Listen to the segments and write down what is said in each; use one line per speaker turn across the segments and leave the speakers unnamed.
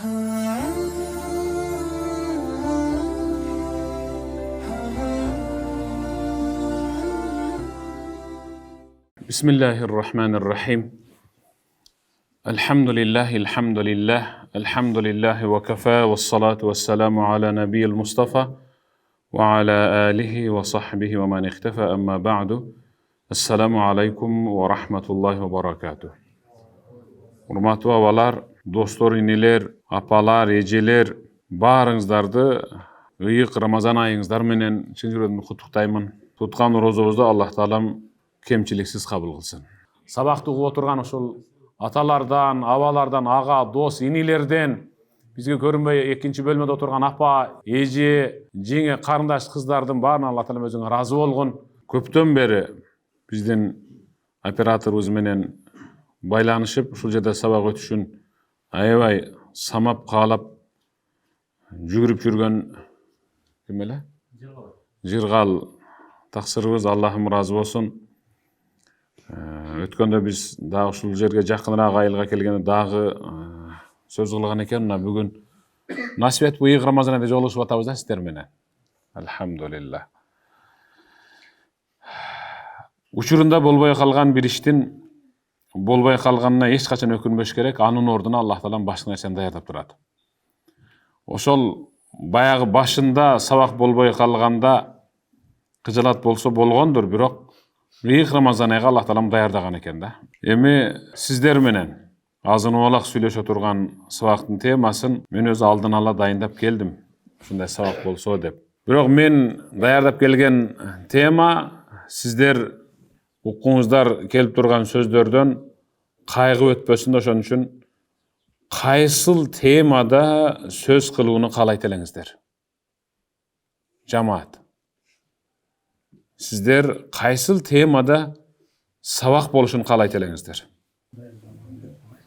Bismillahirrahmanirrahim. Elhamdülillahi ve kafa ve salatu ve selamu ala nebiyyil Mustafa ve ala alihi ve sahbihi ve man iktefa amma ba'du. Assalamu alaikum ve rahmatullahi ve barakatuh. Hurmatly abalar, dostlar, iniler, apalar, ejeler, barыңыздарды ıyık Ramazan ayыңızдар менен чын жүрөгүмдөн куттуктаймын. Туткан розобузду Аллах Таалам кемчиликсиз кабыл кылсын. Сабакты угуп отурган ошол аталардан, абалардан, ага, дос, инилерден, бизге көрүнбөй экинчи бөлмөдө отурган апа, эже, жеңе, карындаш кыздардын баарына Алла Таалам өзүңө ыраазы болгон. Көптөн бери биздин операторубуз менен байланышып, ушул жерде сабак өтүшүн аябай самап каалап жүгүрүп жүргөн ким эле? Жыргал таксырыбыз, Аллахым ыраазы болсун. Өткөндө биз дагы ушул жерге жакыныраак айылга келгенде дагы сөз кылган экен. Мына бүгүн насип этип ыйык Рамазан айында жолугушуп атабыз да сиздер менен. Алхамдулилла. Учурунда болбой калган бир иштин болбой калганына эч качан өкүнбөш керек. Анын ордуна Аллах Таалам башка нерсени даярдап турат. Ошол баягы башында сабак болбой калганда кыжалат болсо болгондур, бирок ыйык Рамазан айга Аллах Таалам даярдаган экен да. Эми сиздер менен азын-олак сүйлөшө турган сабактын темасын мен өзү алдын ала дайындап келдим. Ушундай сабак болсо деп. Бирок мен даярдап келген тема сиздер укуңуздар келип турган сөздөрдөн кайгы өтпөсүн, ошон үчүн кайсыл темада сөз кылууну каалайт элеңиздер? Жамаат. Сиздер кайсыл темада сабак болушун каалайт элеңиздер?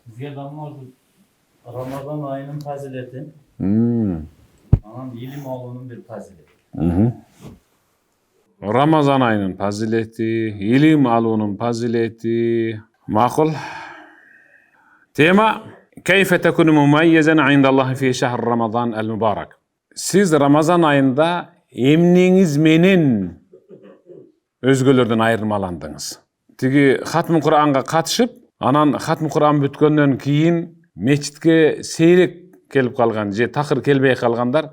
Бизге Рамазан айынын фазилети. Анан илим алуунун бир фазилети.
Рамазан айынын фазилети, илим алуунун фазилети. Макул. Тема: Кейфе такуну мумайязан индаллахи фи шахр Рамазан ал-мубарак. Сиз Рамазан айында эмнеңиз менен өзгөлөрдөн айырмаландыңыз? Тиги хатмы Куранга катышып, анан хатмы Куран бүткөндөн кийин мечитке сейрек келип калган же такыр келбей калгандар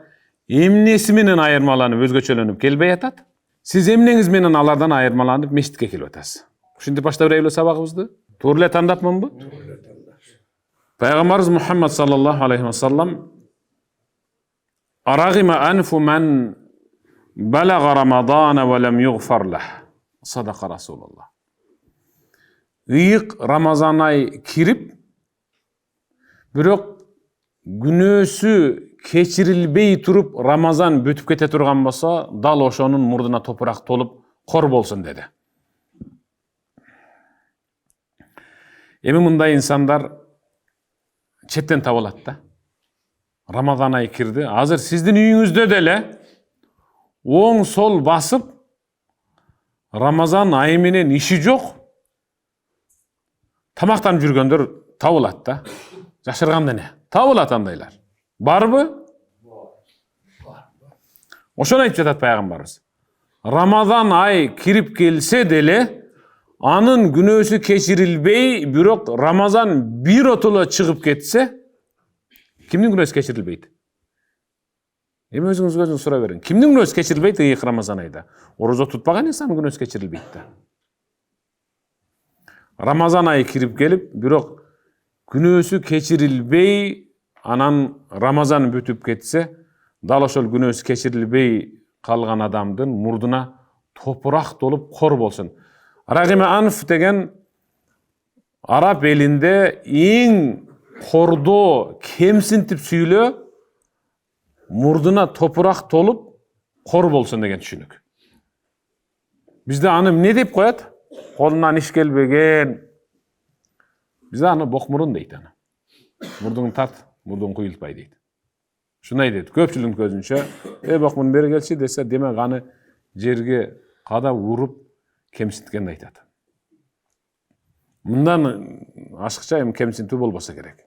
эмнеси менен айырмаланып, өзгөчөлөнүп келбей атат? Сиз эмнеңиз менен алардан айырмаланып мечитке келип атасыз? Ушинтип баштап берели сабагыбызды. Туура эле тандапмынбы? Пайгамбарыбыз Мухаммад саллаллаху алейхи ва саллам: Арагима анфу ман балага Рамадана ва лам югфар лах. Садака Расулуллах. Ыйык Рамазан ай кирип, бирок күнөөсү кечирилбей туруп Рамазан бүтүп кете турган болсо, дал ошонун мурдуна топурак толуп кор болсун деди. Эми мындай инсандар четтен табылат да. Рамазан ай кирди. Азыр сиздин үйүңүздө деле оң сол басып Рамазан айы менен иши жок тамактанып жүргөндөр табылат да. Жашырганда не? Табылат андайлар. Барбы? Ошону айтып жатат пайгамбарыбыз. Рамазан ай кирип келсе деле анын күнөөсү кечирилбей, бирок Рамазан биротоло чыгып кетсе, кимдин күнөөсү кечирилбейт? Эми өзүңүзгө сурай бериң. Кимдин күнөөсү кечирилбейт ыйык Рамазан айда? Орозо тутпаган инсандын күнөөсү кечирилбейт да. Рамазан айы кирип келип, бирок күнөөсү кечирилбей, анан Рамазан бүтүп кетсе, дал ошол күнөөсү кечирилбей калган адамдын мурдуна топурак толуп кор болсун. Рагима анф деген араб элинде эң кордоо, кемсинтип сүйлөө, мурдуна топурак толуп кор болсун деген түшүнүк. Бизде аны эмне деп коет? Колунан иш келбеген. Бизде аны бокмурун дейт аны. Мурдуңду тарт, мурдуң куюлтпай дейт. Шундай дейт. Көпчүлүктүн көзүнчө, бокмурун бери келчи десе, демек аны жерге кадап уруп кемсинткенди айтат. Мындан ашыкча эми кемсинтүү болбосо керек.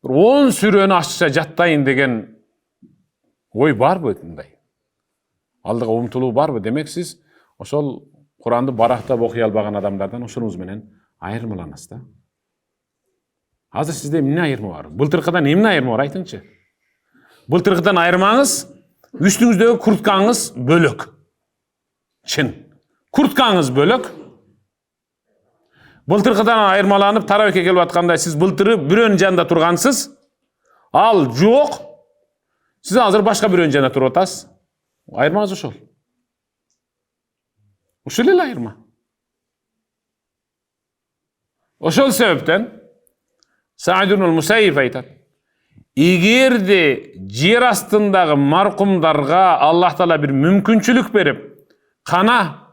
10 сүрөнү ашça жаттайын деген ой барбы мындай? Алдыга умтулуу барбы? Демек сиз ошол Куранды барактап окуй албаган адамдардан ушунуңуз менен айырмаланасыз да. Азыр сизде эмне айырма бар? Былтыркыдан эмне айырма бар айтыңчы? Былтыркыдан айырмаңыз, үстүңүздөгү курткаңыз бөлөк. Чын. Курткаңыз бөлөк. Былтыркыдан айырмаланып тарабекке келип атканда сиз былтыры бирөөнүн жанында тургансыз, ал жок. Сиз азыр башка бирөөнүн жанында туруп атасыз. Айырмаңыз ошол. Ушул эле айырма. Ошол себептен Саид ибн Мусайиб айтат: эгерде жер астындагы маркумдарга Аллах Таала бир мүмкүнчүлүк берип, кана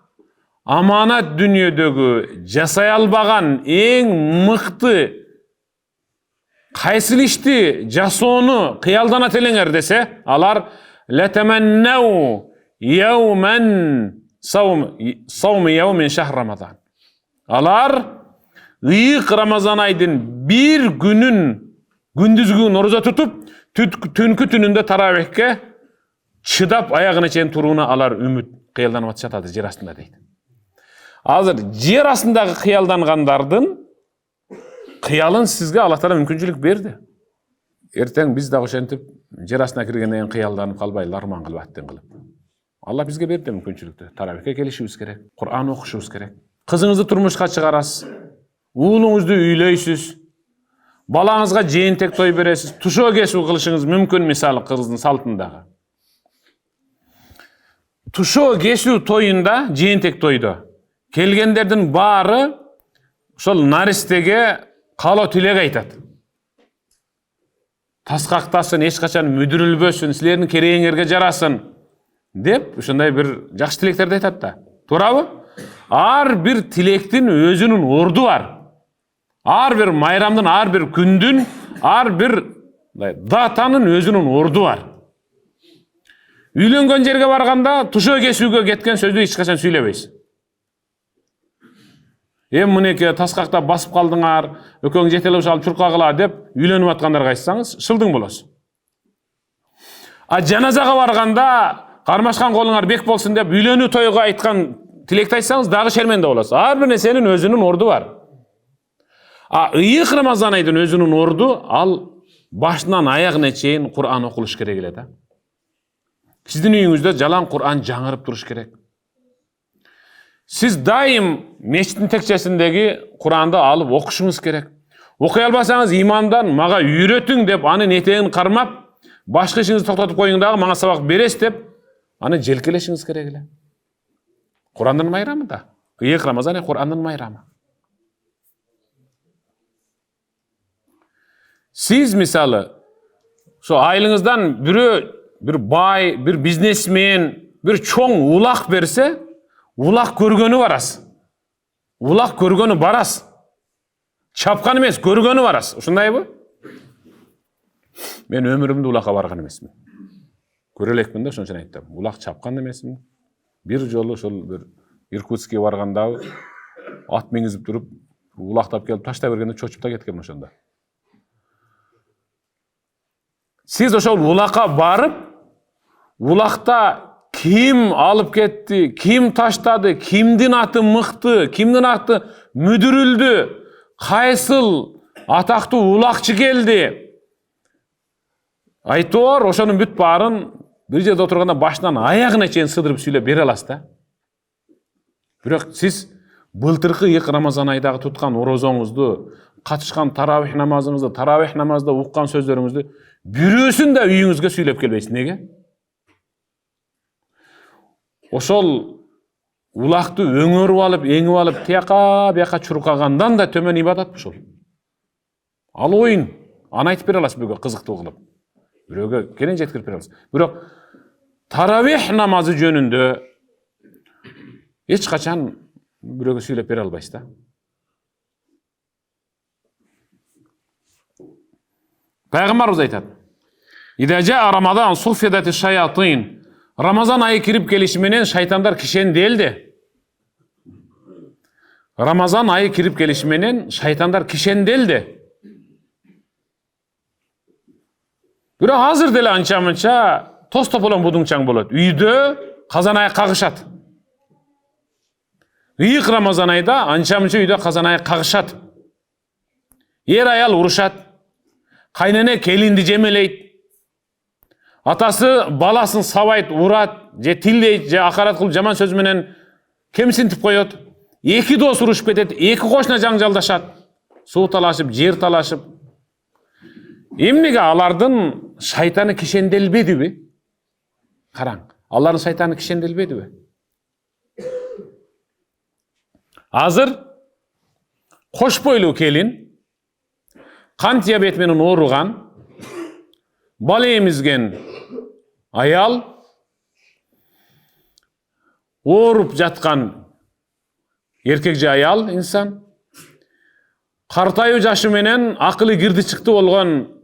аманат дүниедегі жасай албаган эң мыкты кайсыл ишти жасоону кыялданат элеңер десе, алар латаманнау яуман саум яумин шахр рамадан. Алар ыйык Рамазан айдын бир күнүн күндүзгүн ороза тутуп, түнкү түнүндө тарабекке чыдап аягына чейин турууна алар үмүт кыялданып жатады жер астында дейт. Азыр жер астындагы кыялдангандардын кыялын сизге Аллах Таала мүмкүнчүлүк берди. Эртең биз дагы ошентип жер астына киргенден кийин кыялданып калбайлы, арман кылып аттен кылып. Алла бизге берди мүмкүнчүлүктү. Тарабекке келишибиз керек, Кур'ан окушубуз керек. Кызыңызды турмушка чыгарасыз, уулуңузду үйлөйсүз, балаңызга жээнтек той бересиз, тушоо кесүү кылышыңыз мүмкүн, мисалы кыргыздын салтындагы. Тушоо кесүү тоюнда, жээнтек тойдо келгендердин баары ошол наристеге каалоо тилек айтат. Таскактасын, эч качан мүдүрүлбөсүн, силердин керегиңерге жарасын деп, ушундай бир жакшы тилектерди айтат да. Туурабы? Ар бир тилектин өзүнүн орду бар. Ар бир майрамдын, ар бир күндүн, ар бир датанын өзүнүн орду бар. Үйлөнгөн жерге барганда тушоо кесүүгө кеткен сөздү эч качан сүйлөбөйсүз. Мынеке таскакта басып калдыңар, өкөң жетелеп алып чуркагыла деп үйлөнүп аткандарга айтсаңыз, шылдың болосуз. А жаназага барганда кармашкан колуңар бек болсун деп үйлөнүү тойго айткан тилекти айтсаңыз, дагы шерменде болосуз. Ар бир нерсенин өзүнүн орду бар. А ыйык Рамазан айдын өзүнүн орду, ал башынан аягына чейин Кур'ан окулуш керек эле да. Сиздин үйүңүздө жалаң Кур'ан жаңырып туруш керек. Сиз дайым мечиттин текчесиндеги Кур'анды алып окушуңуз керек. Окуй албасаңыз, имамдан мага үйрөтүң деп анын этегин кармап, башка ишиңизди токтотуп коюң дагы мага сабак бересиз деп, аны желкелешиңиз керек эле. Кур'андын майрамы да. Ыйык Рамазан Кур'андын майрамы. Сиз мисалы, шо айылыңыздан бир бай, бир бизнесмен, бир чоң улак берсе, улак көргөнү барасыз. Улак көргөнү барасыз. Чапкан эмес, көргөнү барасыз. Ушундайбы? Мен өмүрүмдө улакка барган эмесмин. Көрө элекмин да, ошон үчүн айттым. Улак чапкан эмесмин. Бир жолу ошол бир Иркутскке барганда ат меңизип туруп, улактап келип таштай бергенде чочуп да кеткенмин ошондо. Сиз ошол улакка барып, улакта ким алып кетти, ким таштады, кимдин аты мыкты, кимдин аты мүдүрүлдү, кайсыл атактуу улакчы келди. Айтор, ошонун бүт баарын бир жерде отурганда башынан аягына чейин сыдырып сүйлөп бере аласыз да. Бирок сиз былтыркы ыйык Рамазан айдагы туткан орозоңузду, катышкан таравих намазыңызды, таравих намазда уккан сөздөрүңүздү бирөөсүн да үйүңүзгө сүйлөп келбейсиз. Неге? Ошол улакты өңөрүп алып, эңип алып, тияка бияка чуркагандан да төмөн ибадат ушул. Ал оюн, аны айтып бере аласыз бирөөгө кызыктуу кылып. Бирөөгө кенен жеткирип бере аласыз. Бирок таравих намазы жөнүндө эч качан бирөөгө сүйлөп бере албайсыз да. Пайгамбарыбыз айтат: "Ида жаа Рамазан суфидати шаятин." Рамазан айы кирип келиши менен шайтандар кишенделди. Рамазан айы кирип келиши менен шайтандар кишенделди. Бирок азыр деле анча-мынча тоз тополон будуңчаң болот. Үйдө казан аяк кагышат. Ыйык Рамазан айда анча-мынча үйдө казан аяк кагышат. Эр аял урушат. Кайнене келинди жемелейт. Атасы баласын сабайт, урат, же тилдейт, же акарат кылып жаман сөз менен кемсинтип коет. Эки дос урушуп кетет, эки кошуна жаңжалдашат. Суу талашып, жер талашып. Эмнеге алардын шайтаны кишенделбедиби? Караң, алардын шайтаны кишенделбедиби? Азыр кош бойлуу келин, кан диабет менен ооруган, бала эмизген аял, ооруп жаткан эркек же аял инсан, картайуу жашы менен акылы кирди чыкты болгон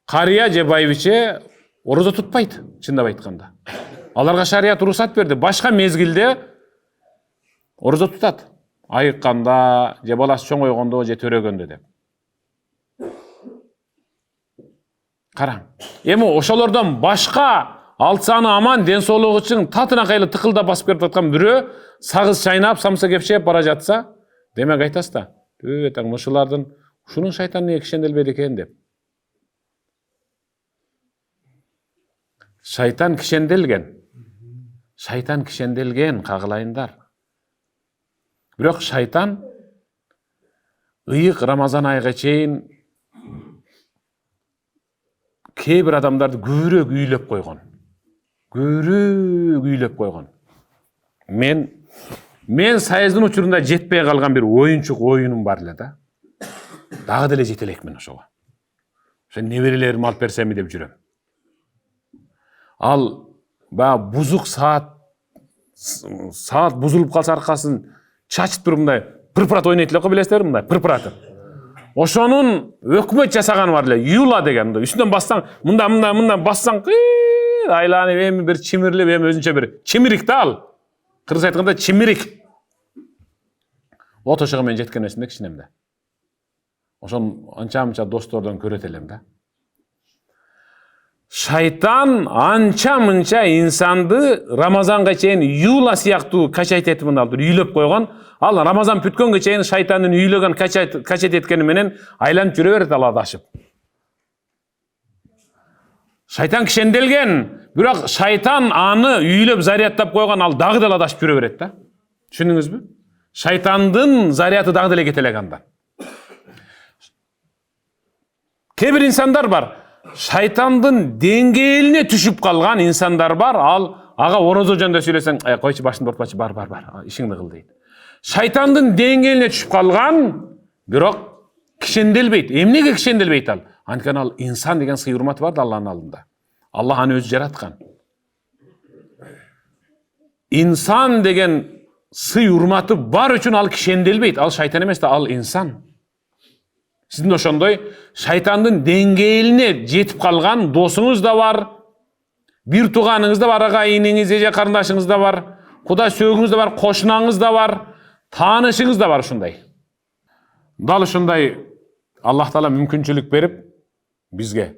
карыя же байбиче орозо тутпайт, чындап айтканда. Аларга шарият уруксат берди. Башка мезгилде орозо тутат. Айыкканда, же баласы чоңойгондо, же төрөгөндө деп. Караң. Эми ошолордон башка алсаны аман, ден соолугу үчүн татына кайлы тыкылда басып кетип аткан бирөө сагыз чайнап, самса кепчеп бара жатса, демек айтасыз да, таң ушулардын ушунун шайтаны неге кишенделбейт экен деп. Шайтан кишенделген. Шайтан кишенделген, кагылайындар. Бирок шайтан ыйык Рамазан айга чейин кээ бир адамдарды көбүрөөк үйлөп койгон. Көбүрөөк үйлөп койгон. Мен сайыздын учурунда жетпей калган бир оюнчук оюнум бар эле да. Дагы деле жете элекмин ошого. Ошо неберелерим алып берсеми деп жүрөм. Ал бузук саат бузулуп калса аркасын чачып туруп мындай пырпырат ойнойт эле го, билесиздерби, мындай пырпыраты. Ошонун өкмөт жасаганы бар эле, юла деген. Үстүнөн бассаң, мындай бассаң, айланып эми бир чимирлеп, эми өзүнчө бир чимирик да ал. Кыргыз айтканда чимирик. Отошого мен жеткен эсимде кичинемде. Ошон анча-мынча достордон көрөт элем да. Шайтан анча-мынча инсанды Рамазанга чейин юла сыяктуу качайт этип мындалдыр, үйлөп койгон. Ал Рамазан бүткөнгө чейин шайтандын үйлөгөн качайт эткени менен айланып жүрө берет ал адашып. Шайтан кишенделген, бирок шайтан аны үйлөп зарядтап койгон, ал дагы деле адашып жүрө берет да. Түшүндүңүзбү? Шайтандын заряды дагы деле кете элек анда. Кээ бир инсандар бар, шайтандын деңгээлине түшүп калган инсандар бар, ал ага орозо жөнүндө сүйлөсөң, койчу башыңды ортпачы, бар, ишиңди кыл дейт. Шайтандын деңгээлине түшүп калган, бирок кишенделбейт. Эмнеге кишенделбейт ал? Анткени ал инсан деген сый урматы бар да Алланын алдында. Аллах аны өзү жараткан. Инсан деген сый урматы бар үчүн ал кишенделбейт. Ал шайтан эмес да, ал инсан. Сиздин ошондой шайтандын деңгээлине жетип калган досуңуз да бар, бир тууганыңыз да бар, агайыңыз же карындашыңыз да бар, кудай сөөгүңүз да бар, кошунаңыз да бар, таанышыңыз да бар ушундай. Дал ушундай Аллах Таала мүмкүнчүлүк берип бизге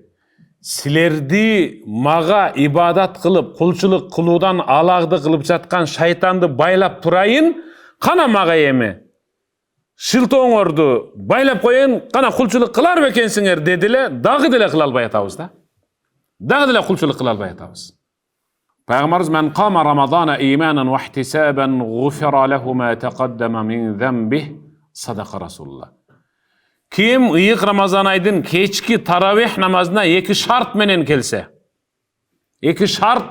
силерди мага ибадат кылып, кулчулук кылуудан алагды кылып жаткан шайтанды байлап турайын, кана мага эми шылтооңорду байлап коеюн, кана кулчулук кылар бекенсиңер дедиле, дагы деле кыла албай атабыз да. Дагы деле кулчулук кыла албай атабыз. Пайгамбарыбыз мен кама Рамадана иманан ва ихтисабан гуфира лаху ма тaqaddama min замбих, садака Расулуллах. Ким ыйык Рамазан айдын кечки таравих намазына эки шарт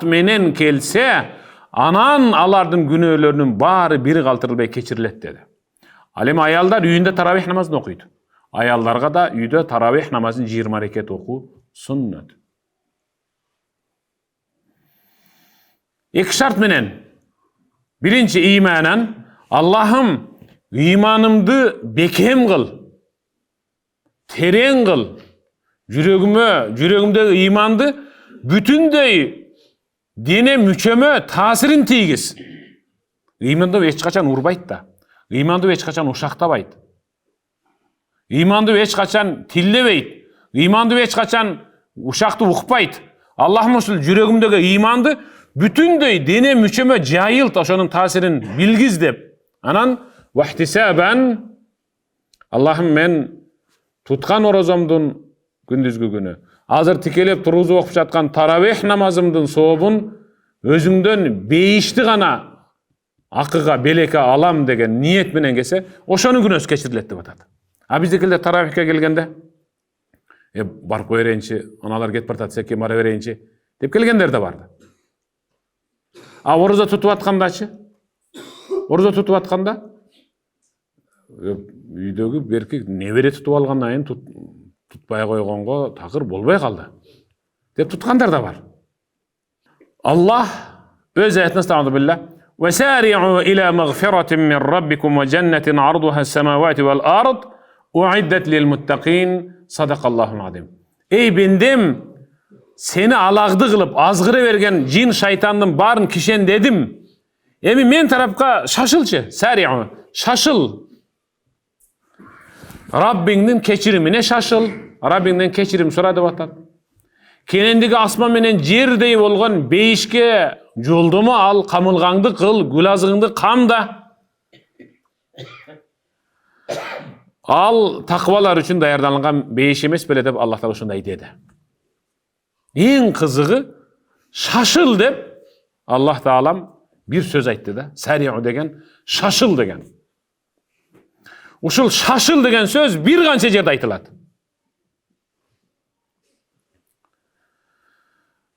менен келсе, анан алардын күнөөлөрүнүн баары бири калтырылбай кечирилет деди. Ал эми аялдар үйүндө таравих намазын окуйт. Аялдарга да үйдө таравих намазын 20 рекет окуу суннат. Эки шарт менен. Биринчи иманан, Аллахым иманымды бекем кыл, терең кыл, жүрөгүмдөгү иманды бүтүндөй дене мүчөмө таасирин тийгиз. Иманды эч качан урбайт да. Иманды эч качан ушактабайт. Иманды эч качан тилдебейт. Иманды эч качан ушақты укпайт. Аллахым ушул жүрөгүмдөгү ыйманды бүтүндөй дене мүчөмө жайылт, ошонун таасирин билгиз деп. Анан вахтисабан, Аллахым мен туткан орозомдун күндүзгү күнү, азыр тикелеп тургузуп окуп жаткан таравих намазымдын сообун өзүңдөн бейишти гана акыга белекке алам деген ниет менен келсе, ошонун күнөөсү кечирилет деп атат. А биздикилер таравихке келгенде барып кое берейинчи, аналар кетип баратат, секем бара берейинчи деп келгендер да бар. А орозо тутуп аткандачы? Орозо тутуп атканда үйдөгү берки небере тутуп алгандан кийин тутпай койгонго такыр болбой калды деп туткандар да бар. Аллах өз аятында стамады билля: "Васари'у иля магфиратин мин раббикум ва джаннатин 'ардуха as-самавати вал ард у'иддат лил муттакин". Садакаллахул азим. Эй бендем, сени алagды кылып азгыра берген жин шайтандын барын кишендедим. Эми мен тарапка шашылчы, сари'у, шашыл. Раббиңдин кечиримине шашыл. Раббиңден кечирим сура деп атат. Кенендиги асман менен жердей болгон бейишке жолдомо ал, камылгаңды кыл, гүл азыгыңды камда. Ал таквалар үчүн даярдалган бейиш эмес беле деп Аллах Таала ушундай деди. Эң кызыгы шашыл деп Аллах Таалам бир сөз айтты да. Сари'у деген шашыл деген. Ушул шашыл деген сөз бир канча жерде айтылат.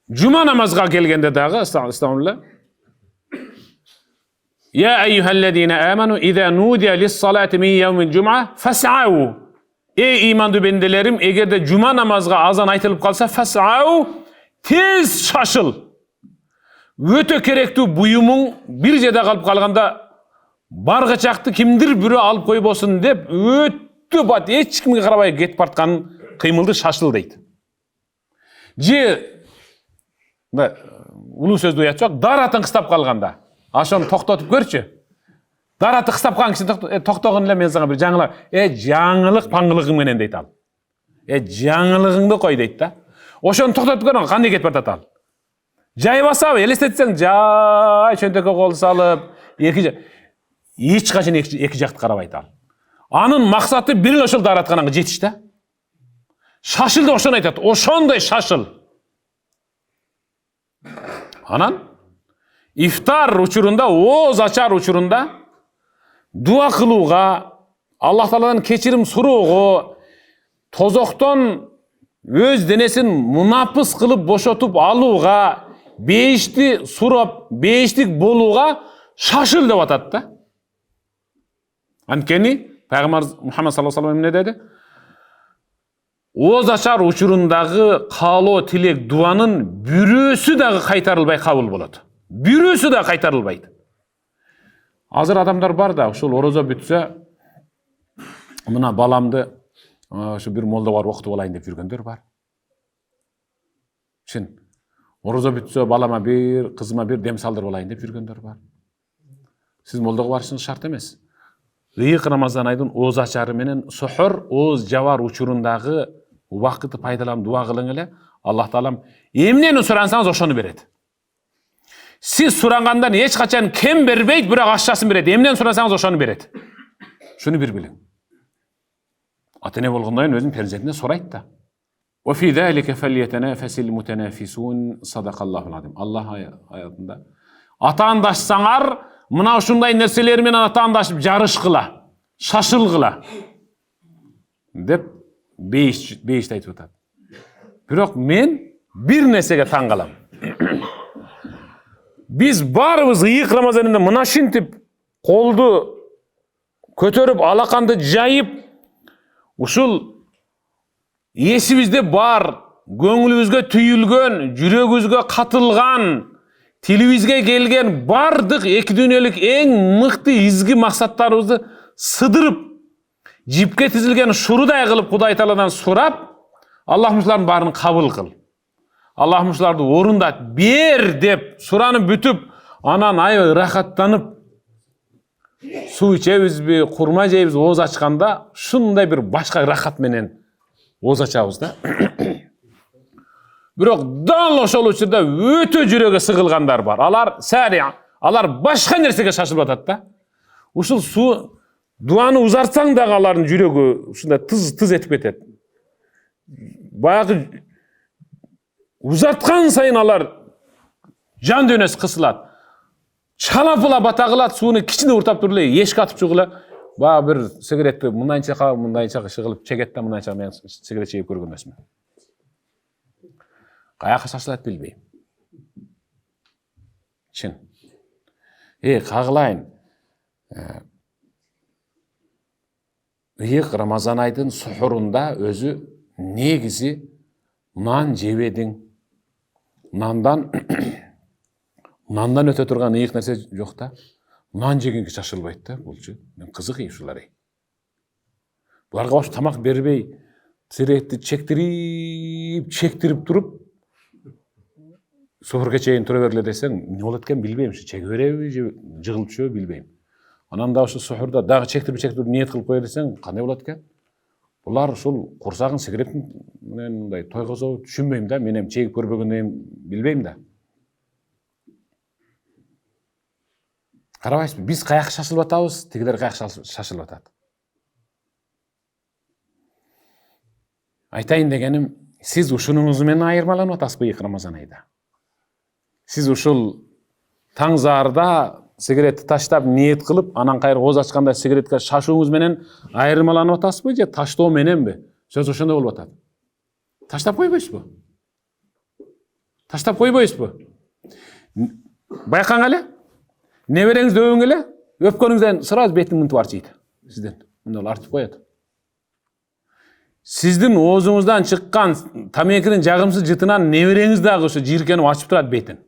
Жума намазга келгенде дагы, астагфирулла. Я айюхаллазина аману иза нудия лис-салати мин яумил жум'a фас'ау. Ey imanды бенделерим, эгерде жума намазга азан айтылып калса, фас'ау, тез шашыл. Өтө керектүү буюмуң бир жерде калып калганда баргычакты кимдир бирөө алып койбосун деп өтө бат эч кимге карабай кетип барткан кыймылды шашыл дейт. Же улуу сөздү уятчак, даратын кыстап калганда ашону токтотуп көрчү. Дараты кыстап калган киши токтогон эле, мен сага бир жаңылык, жаңылык паңгылыгың менен дейт ал. Жаңылыгыңды кой дейт да. Ошону токтотуп көргөн кандай кетип атат ал. Жайбасабы, элестетсең, жай чөнтөккө кол салып, эч качан эки жакты карабайт ал. Анын максаты бир эле ошол даратканга жетиш да. Шашыл деп ошону айтат. Ошондой шашыл. Анан ифтар учурунда, ооз ачар учурунда дуа кылууга, Аллах Тааладан кечирим суроого, тозоктон өз денесин мунапыс кылып бошотуп алууга, бейишти сурап, бейиштик болууга шашыл деп атат да. Анткени Пайгамбар Мухаммад саллаллаху алейхи ва саллям эмне деди? Ооз ачар учурундагы каалоо тилек дуанын бирөөсү дагы кайтарылбай кабыл болот. Бирөөсү да кайтарылбайт. Азыр адамдар бар да, ушул орозо бүтсө, мына баламды ошо бир молдо барып окутуп алайын деп жүргөндөр бар. Чын. Орозо бүтсө, балама бир, кызыма бир дем салдырып алайын деп жүргөндөр бар. Сиз молдого барышыңыз шарт эмес. Ыйык Рамазан айдын ооз ачары менен сохор, ооз жабар учурундагы убакытты пайдаланып дуа кылың эле, Аллах Таалам эмнени сурансаңыз ошону берет. Сиз сурангандан эч качан кем бербейт, бирок ашчасын берет. Эмнени сурасаңыз ошону берет. Шуну бир билиң. Ата-эне болгондон кийин өзүнүн перзентине сурайт да. Ва фи залика фалятанафасил мутанафисун. Садакаллахул азим. Аллах аятында атаандашсаңар, мына ушундай нерселер менен атаандашып жарышкыла, шашылгыла деп бейишти айтып атат. Бирок мен бир нерсеге таң калам. Биз барыбыз ыйык Рамазанында мына шинтип колду көтөрүп, алаканды жайып, ушул эсибизде бар, көңүлүбүзгө түйүлгөн, жүрөгүбүзгө катылган, тилибизге келген бардык эки дүйнөлүк эң мыкты изги максаттарыбызды сыдырып, жипке тизилген шурудай кылып Кудай Тааладан сурап, Аллахым ушулардын баарын кабыл кыл. Аллахым ушуларды орундат, бер деп суранып бүтүп, анан аябай рахаттанып, суу ичебизби, курма жейбиз, ооз ачканда, шундай бир башка рахат менен ооз ачабыз да. Бирок дал ошол учурда өтө жүрөгө сыгылгандар бар. Алар башка нерсеге шашылып атат да. Ушул дуаны узартсаң дагы алардын жүрөгү ушундай тыз этип кетет. Баягы узарткан сайын алар жан дүйнөсү кысылат. Чалапыла бата кылат, сууну кичине уртап туруп эле эшикке атып чыгып эле баягы бир сигаретти мындайча шыгылып чегет да мындайча мен сигарет чегип көргөн эмесмин. Каяка шашылат билбейм. Чын. Кагылайын. Ыйык Рамазан айдын сухурунда өзү негизи нан жебедиң. Нандан өтө турган ыйык нерсе жок да. Нан жегенге шашылбайт да, булчу. Мен кызык ушулар. Буларга баш тамак бербей, сигаретти чектирип туруп, сухурга чейин тура берле десең, не болот экен билбейм, чеге береби, жыгылып чөбү билбейм. Анан да ушу сухурда дагы чектирип ниет кылып кое десең, кандай болот экен? Булар ушул курсагын сигарет менен мындай тойгозобу түшүнбөйм да, мен эми чегип көрбөгөндөн билбейм да. Карабайсызбы, биз каяка шашылып атабыз, тигилер каяка шашылып атат. Айтайын дегеним, сиз ушунуңуз менен айырмаланып атасызбы ыйык Рамазан айда? Сиз ушул таң заарда сигаретти таштап ниет кылып, анан кайра кооз ачканда сигаретке шашууңуз менен айырмаланып атасызбы же таштоо мененби? Сөз ошондой болуп атат. Таштап койбойсузбу? Таштап койбойсузбу? Байкаң эле? Небереңизди өвүң эле? Өпкөнүңүздөн сразу бетиң мынтип арчыйт. Сизден мындай артып коет. Сиздин оозуңуздан чыккан тамекинин жагымсыз жытынан небереңиз дагы ошо жийиркенип ачып турат бетин.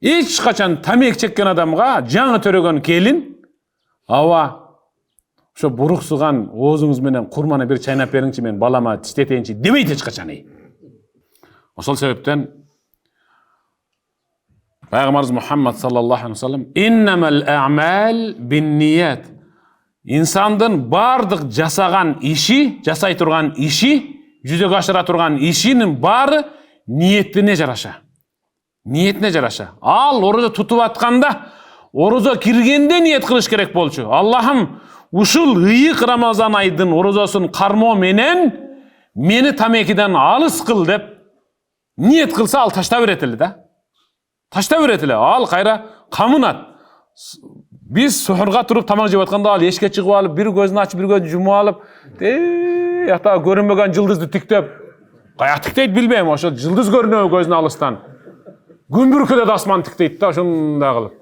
Эч качан тамек чеккен адамга жаңы төрөгөн келин, аба ошо буруксуган оозуңуз менен курманы бир чайнап бериңчи, мен балама тиштетейинчи дебейт эч качан. Ошол себептен Пайгамбарыбыз Мухаммад саллаллаху алейхи ва саллям иннамал а'мал бинният. Инсандын бардык жасаган иши, жасай турган иши, жүзөгө ашыра турган ишинин баары ниетине жараша. Ниетине жараша. Ал орозо тутуп атканда, орозо киргенде ниет кылыш керек болчу. Аллахым, ушул ыйык Рамазан айдын орозосун кармоо менен мени тамекиден алыс кыл деп ниет кылса, ал ташта берет эле да. Ташта берет эле. Ал кайра камынат. Биз сухурга туруп тамак жеп атканда ал эшикке чыгып алып, бир көзүн ачып, бир көзүн жумуп алып, ата көрүнбөгөн жылдызды тиктеп, каяк тиктейт билбейм, ошо жылдыз көрүнөбү көзүн алыстан. Күн бүркөдө да асман тиктейт да, ошондой кылып.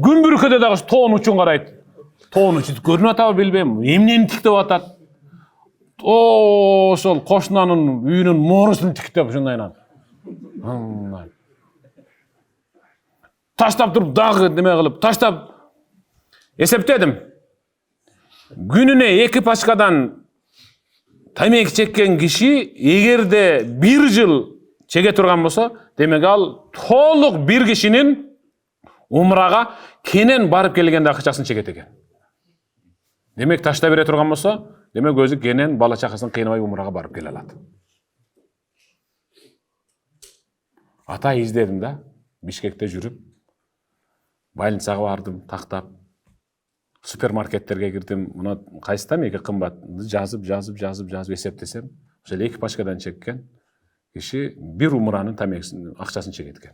Күн бүркөдө дагы тоон учун карайт. Тоон учу көрүнүп атабы билбейм, эмнени тиктеп атат. Ошол кошунанын үйүнүн моорусун тиктеп ошондойнан. Таштап туруп дагы неме кылып, таштап эсептедим. Күнүнө 2 пачкадан тамек чеккен киши эгерде 1 жыл чеге турган болсо, демек ал толук бир кишинин умрага кенен барып келгенде акчасын чегет экен. Демек ташта бере турган болсо, демек өзү кенен бала чакасын кыйнабай умрага барып келе алат. Ата издедим да, Бишкекте жүрүп, больницага бардым, тактап, супермаркеттерге кирдим, мына кайсы тамеки кымбат жазып эсептесем, ошол 2 пачкадан чеккен киши бир умранын тамекисин акчасын чегет экен.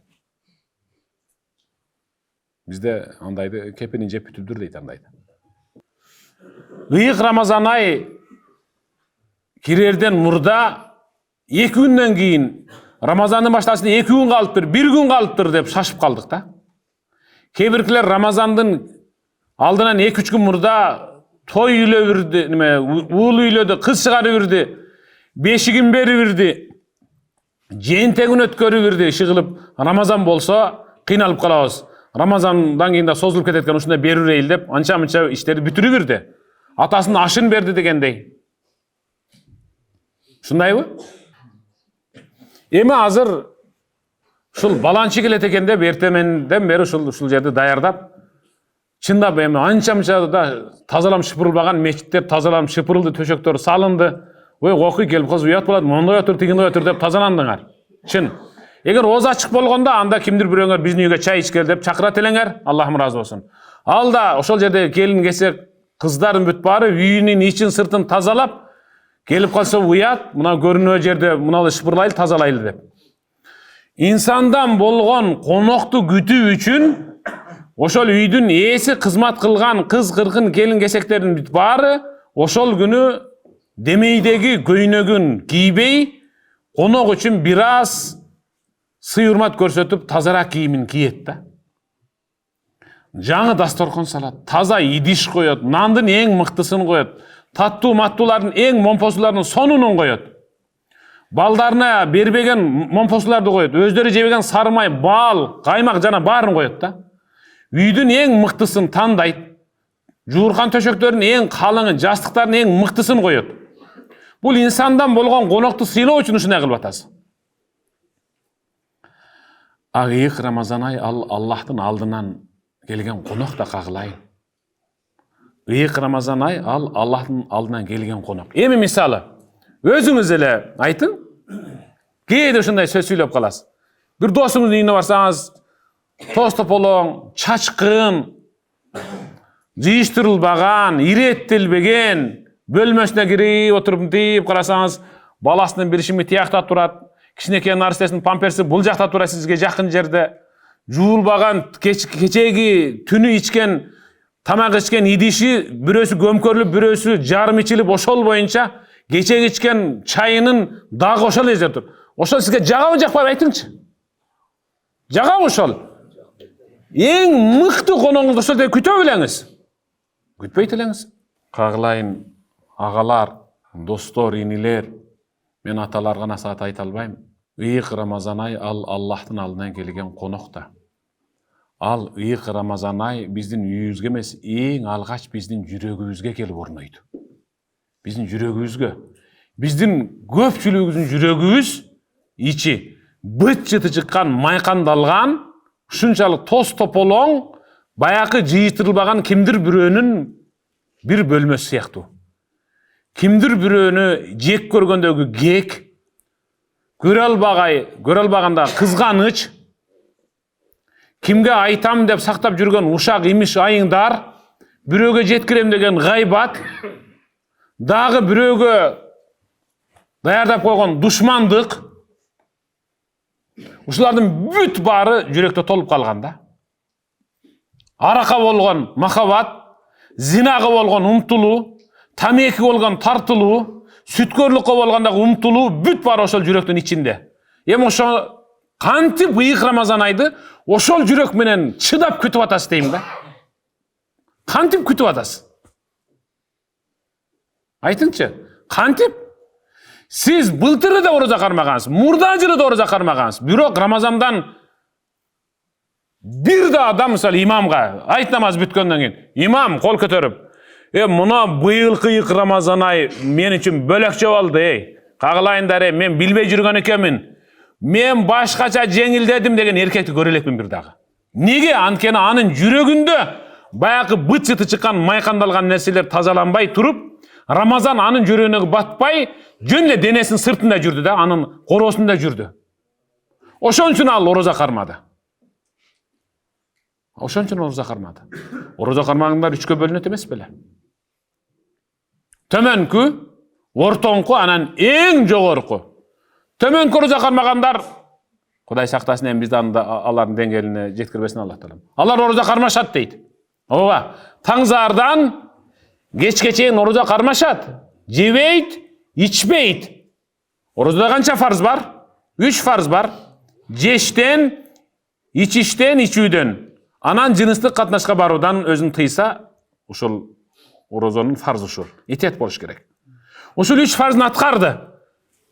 Бизде андайды кепенин жеп бүтүлдүр дейт андайды. Ыйык Рамазан ай кирерден мурда 2 күндөн кийин Рамазандын башталышына 2 күн калыптыр, 1 күн калыптыр деп шашып калдык да. Кээ биркилер Рамазандын алдынан 2-3 күн мурда той үйлө бирди, уул үйлөдү, кыз чыгарып бирди, бешигин берип бирди, жээнтегин өткөрүп бирди, иши кылып, Рамазан болсо кыйналып калабыз. Рамазандан кийин да созулуп кетет экен, ушундай берип берейин деп, анча-мынча иштерди бүтүрүп бирди. Атасынын ашын берди дегендей. Ушундайбы? Эми азыр ушул баланчы келет экен деп эртеменден бери ушул жерди даярдап, чындап эми анча-мынча да тазаланып шыпырылбаган мечиттер тазаланып шыпырылды, төшөктөр салынды. Окуй келип калса уят болот, мондай отур, тигиндей отур деп тазаландыңар. Чын. Эгер оозу ачык болгондо анда кимдир бирөөңөр биздин үйгө чай ичкел деп чакырат элеңер, Аллахым ыраазы болсун. Ал да ошол жерде келин келсе, кыздардын бүт баары үйүнүн ичин сыртын тазалап, келип калса уят, мына көрүнөө жерде мыналы шыпырлайлы, тазалайлы деп. İnsandan болгон конокту күтүү үчүн ошол үйдүн ээси кызмат кылган кыз кыркын келин кесектердин бүт баары ошол күнү демейдеги көйнөгүн кийбей конок үчүн бир аз сый урмат көрсөтүп тазараак кийимин кийет да. Жаңы дасторкон салат, таза идиш коет, нандын эң мыктысын коет, таттуу маттуулардын эң момпосулардын сонунун коет. Балдарына бербеген момпосуларды коет, өздөрү жебеген сары май, бал, каймак жана баарын коет да. Үйдүн эң мыктысын тандайт. Жууркан төшөктөрдүн эң калыңы, жастыктардын эң мыктысын коет. Бул инсандан болгон конокту сыйлоо үчүн ушундай кылып атасыз. Агыйык Рамазан ай ал Аллахтын алдынан келген конок да кагылайын. Ыйык Рамазан ай ал Аллахтын алдынан келген конок. Эми мисалы, өзүңүз эле айтың, кээде ушундай сөз сүйлөп каласыз. Бир досуңуздун үйүнө барсаңыз, тоз тополоң, чачкын, жыйыштырылбаган, иреттелбеген, бөлмөсүнө кирип отуруп тип карасаңыз, баласынын бир ишими тиякта турат, кичинекей нарсесинин памперси бул жакта турат сизге жакын жерде, жуулбаган кечеги түнү ичкен, тамак ичкен идиши бирөөсү көмкөрүлүп, бирөөсү жарым ичилип, ошол боюнча кечеги ичкен чайынын дагы ошол эзе тур. Ошол сизге жагабы жакпайбы айтыңчы? Жагабы ошол? Эң мыкты коногуңузду ошол жерде күтө билеңиз. Күтпөйт элеңиз. Кагылайын агалар, достор, инилер, мен аталарга насаат айта албайм. Ыйык Рамазан ай ал Аллахтын алдынан келген конок да. Ал ыйык Рамазан ай биздин үйүбүзгө эмес, эң алгач биздин жүрөгүбүзгө келип орнойт. Биздин жүрөгүбүзгө. Биздин көпчүлүгүбүздүн жүрөгүбүз ичи быт жыты чыккан, майкандалган, ушунчалык тоз тополоң, баякы жыйыштырылбаган кимдир бирөөнүн бир бөлмөсү сыяктуу. Кимдир бирөөнү жек көргөндөгү кек, көрө албаганда кызганыч, кимге айтам деп сактап жүргөн ушак имиш айыңдар, бирөөгө жеткирем деген гайбат, дагы бирөөгө даярдап койгон душмандык, ушулардын бүт баары жүрөктө толуп калган да. Арака болгон махабат, зинага болгон умтулуу, тамеки болгон тартылуу, сүткөрлүккө болгондагы умтулуу бүт баары ошол жүрөктүн ичинде. Эми ошо кантип ыйык Рамазан айды ошол жүрөк менен чыдап күтүп атасыз дейм да. Кантип күтүп атасыз? Айтыңчы, кантип? Сиз былтыры да ороза кармагансыз, мурда жылы да ороза кармагансыз. Бирок Рамазандан бир да адам мисалы имамга айт намаз бүткөндөн кийин, имам кол көтөрүп, мына быйылкы ыйык Рамазан ай мен үчүн бөлөкчө болду, кагылайындар, мен билбей жүргөн экенмин. Мен башкача жеңилдедим деген эркекти көрө элекмин бир дагы. Неге? Анткени анын жүрөгүндө баягы быт жыты чыккан, майкандалган нерселер тазаланбай туруп, Рамазан анын жүрөгүнө батпай, жөн эле денесинин сыртында жүрдү да, анын короосунда жүрдү. Ошон үчүн ал ороза кармады. Ошон үчүн ороза кармады. Ороза кармагандар үчкө бөлүнөт эмес беле? Төмөнкү, ортоңку, анан эң жогорку. Төмөнкү ороза кармагандар, Кудай сактасын, эми биз алардын деңгээлине жеткирбесин Аллах таалам. Алар ороза кармашат дейт. Ооба, таңзаардан кечке чейин ороза кармашат, жебейт, ичпейт. Орозада канча фарз бар? 3 фарз бар. Жештен, ичиштен, ичүүдөн. Анан жыныстык катнашка баруудан өзүн тыйса, ушул орозонун фарзы ушул. Этият болуш керек. Ушул 3 фарзын аткарды.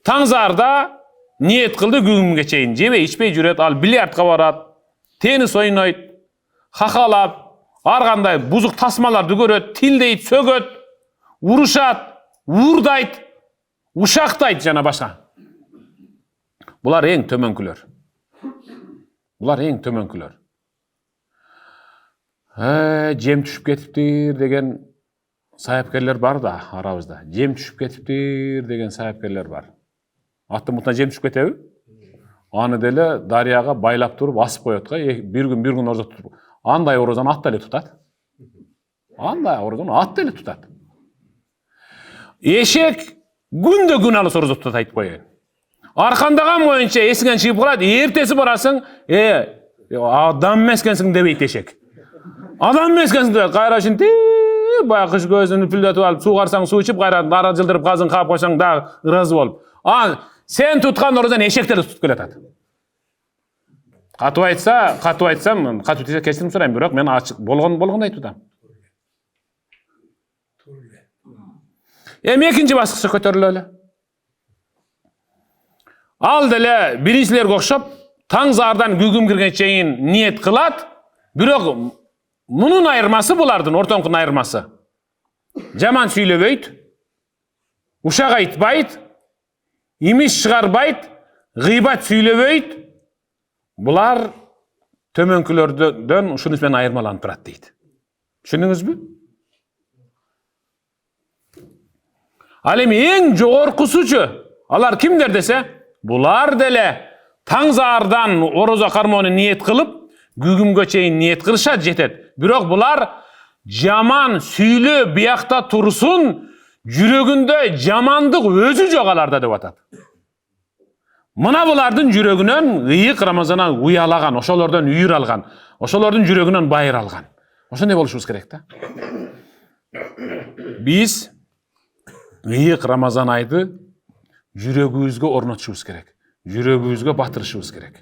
Таңзаарда ниет кылды, күнгүнгө чейин жебей, ичпей жүрөт, ал бильярдка барат, теннис ойнойт, хахалап, ар кандай бузук тасмаларды көрөт, тилдейт, сөгөт, урушат, уурдайт, ушактайт жана башка. Булар эң төмөнкүлөр. Булар эң төмөнкүлөр. Жем түшүп кетиптир деген Саяпкерлер бар да арабызда. Жем түшүп кетиптир деген саяпкерлер бар. Аттын мутuna жем түшүп кетеби? Аны деле дарыяга байлап туруп асып коет го. Bir gün орзо туруп. Андай орозаны ат деле тутат. Андай орозаны ат деле тутат. Эшек күндө күн алыс орозо тутат айтып коеюн. Аркандаган боюнча эсиңен чыгып калат, эртеси барасың, адам эмескенсиң дебейт эшек. Адам эмескенсиң деп кайра ушинтип баягы кыш көзүн үпүлдөтүп алып суу карсаң суу ичип кайра дара жылдырып казын каап койсоң дагы ыраазы болуп. Сен туткан орозон эшек деле тутуп келатат. Катуу айтсам, катуу тисе кечирим сурайм, бирок мен ачык болгон айтып атам. Экинчи баскычка көтөрүлө эле. Ал деле биринчилерге окшоп таң заардан күгүм кирген чейин ниет кылат, бирок мунун айырмасы булардын ортоңкунун айырмасы. Жаман сүйлөбөйт, ушак айтпайт, имиш чыгарбайт, гыйбат сүйлөбөйт. Булар төмөнкүлөрдөн ушунус менен айырмаланып турат дейт. Түшүндүңүзбү? Ал эми эң жогоркусучу алар кимдер десе, булар деле таң заардан орозо кармоону ниет кылып, күгүмгө чейин ниет кылышат жетет. Бирок булар жаман сүйлөө биякта турсун, жүрөгүндө жамандык өзү жок аларда деп атат. Мына булардын жүрөгүнөн ыйык Рамазанан уялаган, ошолордон үйүр алган, ошолордун жүрөгүнөн байыр алган. Ошондой болушубуз керек да. Биз ыйык Рамазан айды жүрөгүбүзгө орнотушубуз керек. Жүрөгүбүзгө батырышыбыз керек.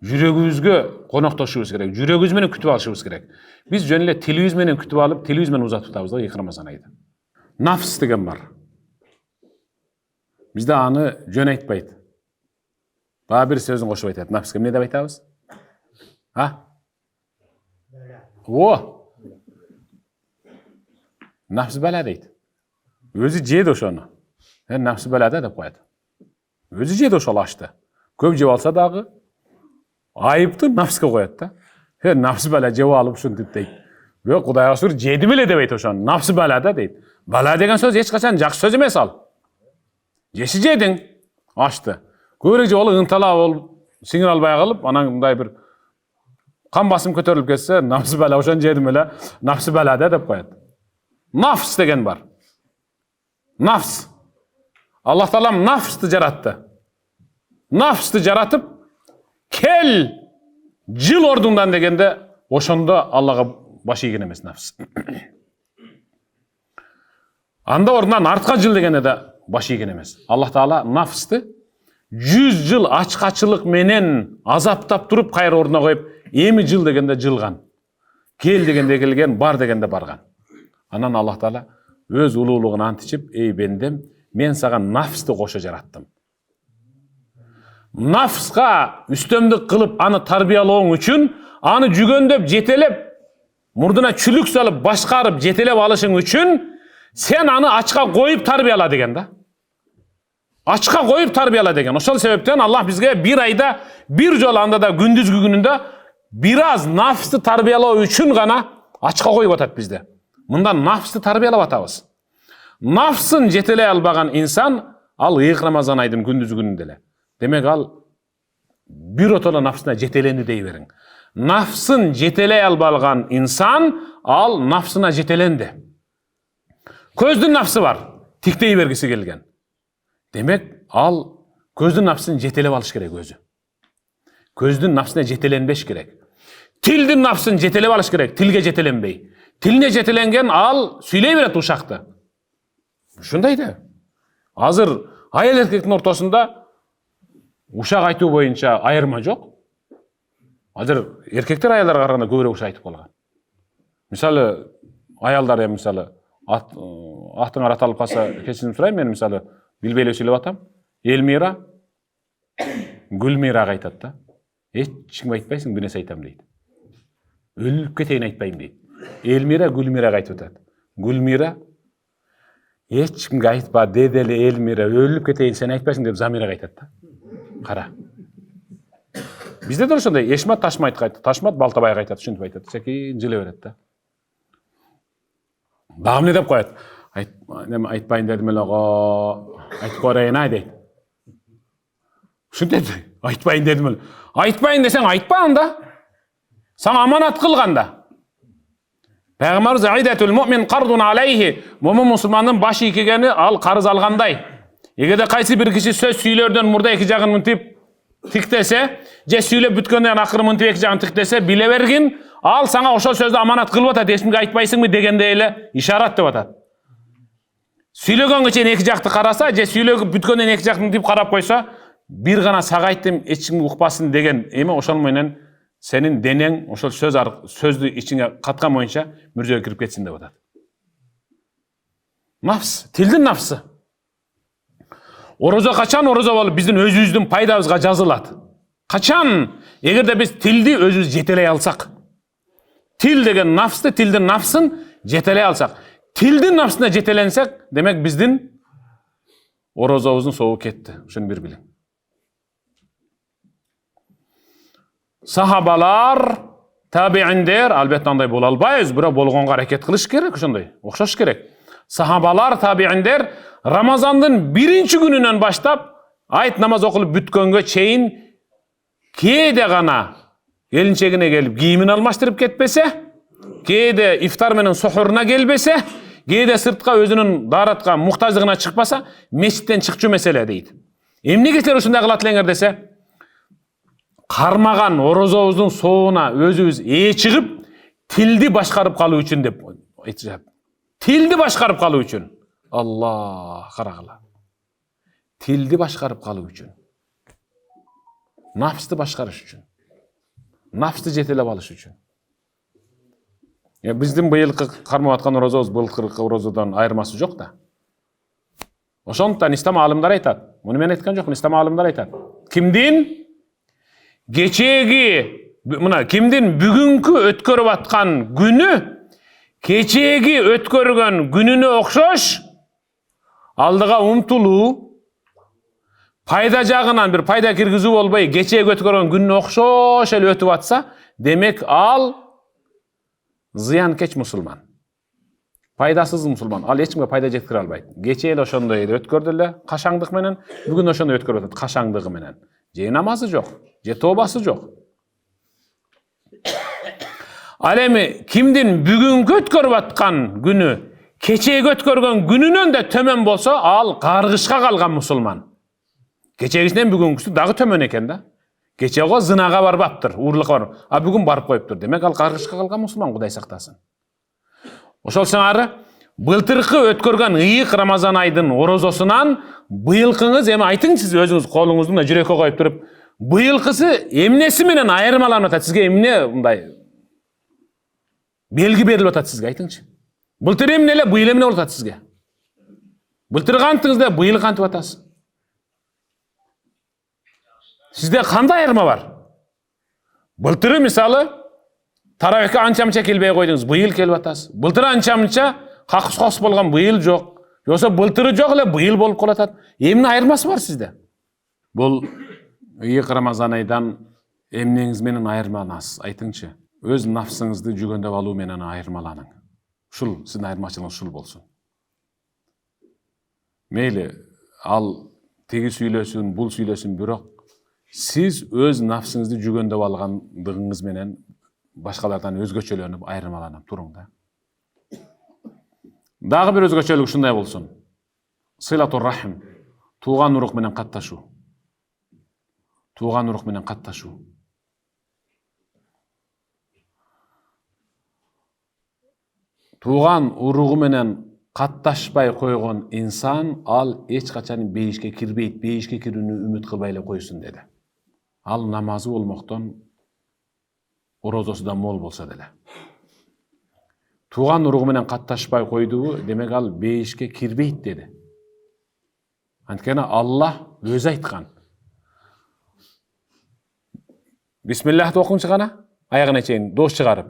Жүрөгүбүзгө коноктошубуз керек. Жүрөгүбүз менен күтүп алышыбыз керек. Биз жөн эле тилибиз менен күтүп алып, тилибиз менен узатып атабыз да ыйык Рамазан айды. Нафс деген бар. Бизде аны жөн айтпайт. Баа бир сөзүн кошуп айтат. Нафске эмне деп айтабыз? Нафс бала дейт. Өзү жеди ошону. Нафс бала деп коет. Өзү жеди ошол ашты. Көп жеп алса дагы айыпты нафске коет да. Нафс бала жеп алып ушинтип дейт. Бирок Кудайга шүгүр жедим эле дебейт ошону. Нафс бала да дейт. Бала деген сөз эч качан жакшы сөз эмес ал. Жеши жедиң ашты. Көбүрөөк жеп алып ынталап болуп, сиңире албай калып, анан мындай бир кан басым көтөрүлүп кетсе, нафс бала ошону жедим эле, нафс бала деп коет. Нафс деген бар. Нафс. Аллах Таалам нафсты жаратты. Нафсты жаратып, кел жыл ордуңдан дегенде, ошондо Аллага баш ийген эмес нафс. Анда ордунан артка жыл дегенде да баш ийген эмес. Аллах Таала нафсты 100 жыл ачкачылык менен азаптап туруп кайра ордуна коюп, эми жыл дегенде жылган. Кел дегенде келген, бар дегенде барган. Анан Аллах Таала өз улуулугун античип, эй бендем, мен саган нафсты кошо жараттым. Нафска үстөмдүк кылып аны тарбиялооң үчүн, аны жүгөндөп, жетелеп, мурдуна чүлүк салып, башкарып, жетелеп алышың үчүн, сен аны ачка коюп тарбияла деген да. Ачка коюп тарбияла деген. Ошол себептен Аллах бизге бир айда бир жолу анда да күндүзгү күнүндө бир аз нафсты тарбиялоо үчүн гана ачка коюп атат бизде. Мында нафсты тарбиялап атабыз. Нафсын жетелей албаган инсан ал ыйык Рамазан айдын күндүзгү күнүндө эле. Демек ал бир отоло нафсына жетеленди дей бериң. Нафсын жетелей албаган инсан ал нафсына жетеленди. Көздүн нафсы бар, тиктей бергиси келген. Демек ал көздүн нафсын жетелеп алыш керек өзү. Көздүн нафсына жетеленбеш керек. Тилдин нафсын жетелеп алыш керек, тилге жетеленбей. Тилине жетеленген ал сүйлөй берет ушакты. Ушундай да. Азыр айыл эркектин ортосунда ушак айтуу боюнча айырма жок. Азыр эркектер аялдарга караганда көбүрөөк ушак айтып калган. Мисалы, аялдар мисалы аттың аталып калса, кечирим сурайм, мен мисалы билбей эле сүйлөп атам. Элмира Гүлмирага айтат да. Эч кимге айтпайсың, бир нерсе айтам дейт. Өлүп кетейин айтпайм дейт. Элмира Гүлмирага айтып атат. Гүлмира эч кимге айтпа, деди эле Элмира, өлүп кетейин сен айтпайсың деп Замирага айтат да. Кара. Бизде да ошондой Эшмат Ташмат Балтабайга айтат, ушинтип айтат. Секин жылы берет да. Дагы эмне деп коет? Айтпайын дедим эле го. Айтып көрөйүн дейт. Ушинтет. Айтпайын дедим эле. Айтпайын десең айтпа анда. Сага аманат кылганда. Peygamberimiz aidatul mu'min qardun alayhi. Mu'min musulmandын башы ийгени ал карыз алгандай. Эгерде кайсы бир киши сөз сүйлөрдөн мурда эки жагын мынтип тиктесе, же сүйлөп бүткөндөн акыры мынтип эки жагын тиктесе, биле бергин, ал сага ошол сөздү аманат кылып атат, эчкимге айтпайсыңбы дегендей эле ишарат деп атат. Сүйлөгөнгө чейин эки жакты караса, же сүйлөгүп бүткөндөн эки жакты мынтип карап койсо, бир гана сага айттым, эчким укпасын деген эме ошол менен сенин денең ошол сөздү ичиңе каткан боюнча мүрзөгө кирип кетсин деп атат. Нафс, тилдин нафсы. Орозо качан орозо болуп биздин өзүбүздүн пайдабызга жазылат? Качан? Эгерде биз тилди өзүбүз жетелей алсак. Тил деген нафсты, тилдин нафсын жетелей алсак. Тилдин нафсына жетеленсек, демек биздин орозобуздун соогу кетти. Ушуну бир билиң. Сахабалар, табииндер, албетте андай боло албайбыз, бирок болгонго аракет кылыш керек, ошондой, окшош керек. Сахабалар, табииндер Рамазандын биринчи күнүнөн баштап айт намаз окулуп бүткөнгө чейин кээде гана келинчегине келип кийимин алмаштырып кетпесе, кээде ифтар менен сухуруна келбесе, кээде сыртка өзүнүн daaratка муктаждыгына чыкпаса, мечиттен чыкчу меселе дейт. Эмнеге силер ушундай кылат элеңер десе, кармаган орозобуздун соогуна өзүбүз чыгып, тилди башкарып калуу үчүн деп айтышат. Тилди башкарып калуу үчүн. Аллах, карагыла. Тилди башкарып калуу үчүн. Нафсты башкарыш үчүн. Нафсты жетелеп алыш үчүн. Биздин быйылкы кармап аткан орозобуз былтыркы орозодон айырмасы жок да. Ошондуктан ислам алымдары айтат. Муну мен айткан жокмун, ислам алымдары айтат. Кимдин кечеги, кимдин бүгүнкү өткөрүп аткан күнү кечеги өткөргөн күнүнө окшош алдыга умтулуу, пайда жагынан бир пайда киргизүү болбой, кечеги өткөргөн күнүнө окшош эле өтүп атса, демек ал зыянкеч мусулман. Пайдасыз мусулман. Ал эч кимге пайда жеткире албайт. Кече эле ошондой өткөрдү эле кашаңдык менен, бүгүн ошондой өткөрүп атат кашаңдыгы менен. Же намазы жок, же тобасы жок. Ал эми кимдин бүгүнкү өткөрүп аткан күнү кечеги өткөргөн күнүнөн да төмөн болсо, ал каргышка калган мусулман. Кечегисинен бүгүнкүсү дагы төмөн экен да. Кечеги зынага барбаптыр, уурлукка бар. А бүгүн барып коюптур. Демек ал каргышка калган мусулман, Кудай сактасын. Ошол сыңары былтыркы өткөргөн ыйык Рамазан айдын орозосунан быйылкыңыз эми айтыңыз, сиз өзүңүз колуңузду мына жүрөккө коюп туруп, быйылкысы эмнеси менен айырмаланып атат? Сизге эмне мындай белги берилип атат сизге, айтыңызчы. Былтыр эмне эле, быйыл эмне болуп атат сизге? Былтыр кантыңыз да быйыл кантип атасыз? Сизде кандай айырма бар? Былтыры мисалы таравихке анча-мынча келбей койдуңуз, быйыл келип атасыз. Былтыр анча-мынча какыс болгон, быйыл жок. Жоксо былтыры жок эле, быйыл болуп калат. Эмне айырмасы бар сизде? Бул ыйык Рамазан айдан эмнеңиз менен айырмаланасыз? Айтыңчы. Өз нафсыңызды жүгөндөп алуу менен айырмаланың. Ушул сиздин айырмачылыгыңыз ушул болсун. Мейли, ал теги сүйлөсүн, бул сүйлөсүн, бирок сиз өз нафсыңызды жүгөндөп алгандыгыңыз менен башкалардан өзгөчөлөнүп айырмаланып туруң да. Дагы бир өзгөчөлүк ушундай болсун. Силатур рахим, тууган урук менен катташуу. Тууган урук менен катташуу. Тууган уругу менен катташпай койгон инсан ал эч качан бейишке кирбейт, бейишке кирүүнү үмүт кылбай эле койсун деди. Ал намазы болмоктон орозосудан мол болсо деле. Тууган уругу менен катташпай койдубу, демек ал бейишке кирбейт деди. Анткени Аллах өзү айткан. Бисмиллахты окуңчу гана, аягына чейин доош чыгарып.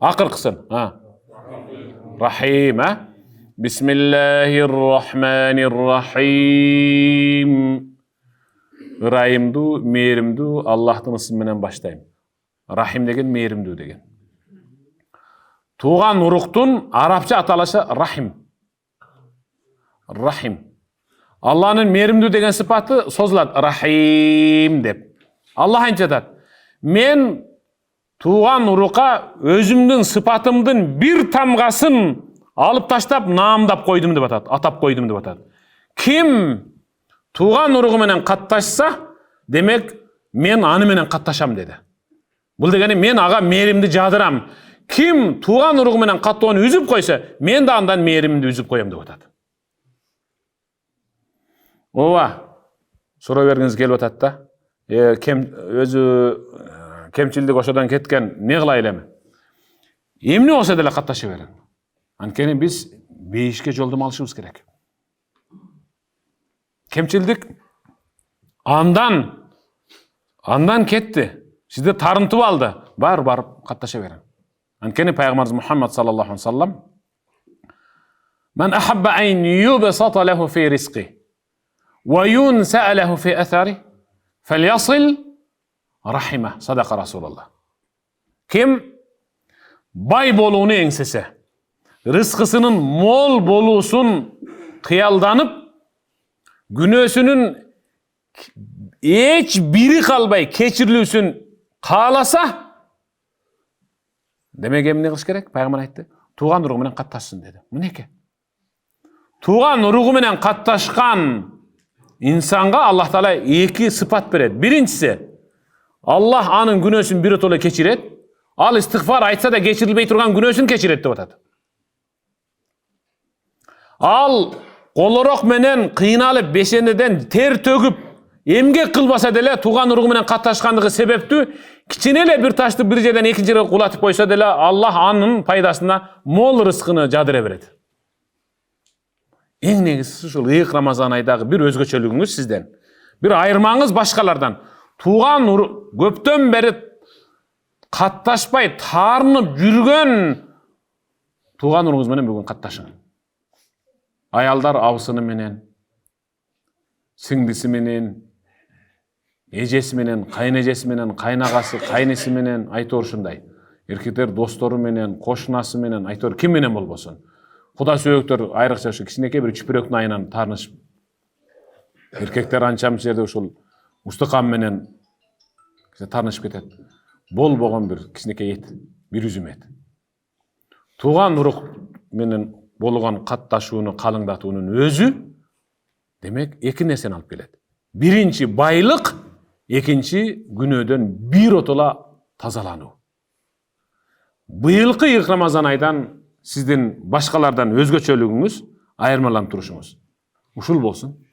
Акыркысын, Рахим, Бисмиллахир-рахманир-рахим. Ырайымдуу, мээримдүү Аллахтын ысымы менен баштайм. Рахим деген мээримдүү деген. Tuğan uruktun Arapça atalaşı rahim. Rahim. Allah'ın merimdүү деген sıfatı sozulат. Rahim dep. Allah aytат. Men tuğan uruka özümdün sıfatımdın bir tamgasın alıp taştap namdap koydum dep atat. Atap koydum dep atat. Kim tuğan urugu menen kattaşsa demek men anı menen kattaşam dedi. Бұл дегені мен аға мейірімді жадырам. Kim tuğan urugu menen kattığını üzüp koysa, men de andan meyrimді üzüp koyam деп атат. Ова, сұрау бергіңіз келіп атат да. Өзі кемчилдик ошодан кеткен не кыла элем? Эмне болсо деле катташа берин. Анткени биз бейишке жолдомо алышыбыз керек. Кемчилдик андан кетти. Sizde tarıntı aldı. Бар катташа берин. Анткени пайгамбарыбыз Muhammed sallallahu aleyhi ve sellem Men ahabba an yubsata lahu fi rizqi ve yunsa lahu fi athari felyasil rahimah. Sadaka Resulullah. Kim bay boluğunu engsese, rızkısının mol bolusun kıyaldanıp günösünün hiç biri kalbay keçirilüsün kalasa demek emne kılış gerek? Peygamber aytты. Tuğan urugu menen kattaşsın dedi. Bu neke? Tuğan urugu menen kattaşkan insanga Allah Teala iki sıfat beredi. Birincisi Allah anın günösün bir tola keçiret. Al istiğfar aytsa da geçirilbey turgan günösün keçiret dep atat. Al kolorok menen kıynalıp beşeneden ter töküp emgek kılbasa dele tuğan urugu menen kattaşkandığı sebeptü kiçinele bir taşты bir жерден ekинчи жерге kulatıp koysa dele Allah anın paydasına mol rızkını jadıra beredi. Eң негизгisi ушул ыйык Рамазан айдагы bir özgöçөлүгүңүз sizden. Bir ayırmаңыз başkalardan. Tuğan köptön beri kattaşpay tarınıp жүрgön tuğan uruğunuz menen bugün kattaşın. Ayaldar abısını menen, singdisi menen, ejesi menen, kaynejesi menen, kaynagası, kaynesi menen aytор ушундай. Erkekler dostoru menen, koşunası menen aytор kim menen bolbosun. Kuda söğüktör ayrıkça şu kişineke bir çüpüröktün ayынан tarnışıp. Erkekler ançam жерде ушул устыкам menen tarnışıp ketet. Bol boğan bir kişineke et, bir üzüm et. Tuğan uruk menen bolgan kattaşuunu, kalыңdatuunun özü demek iki nerseni alıp keledi. Birinci baylık, ikinci günödön bir otola tazalanуу. Bıyılkı ilk Ramazan aydan sizden başkalardan özgöçölüğünüz ayırmalanıp turuşunuz. Uşul bolsun.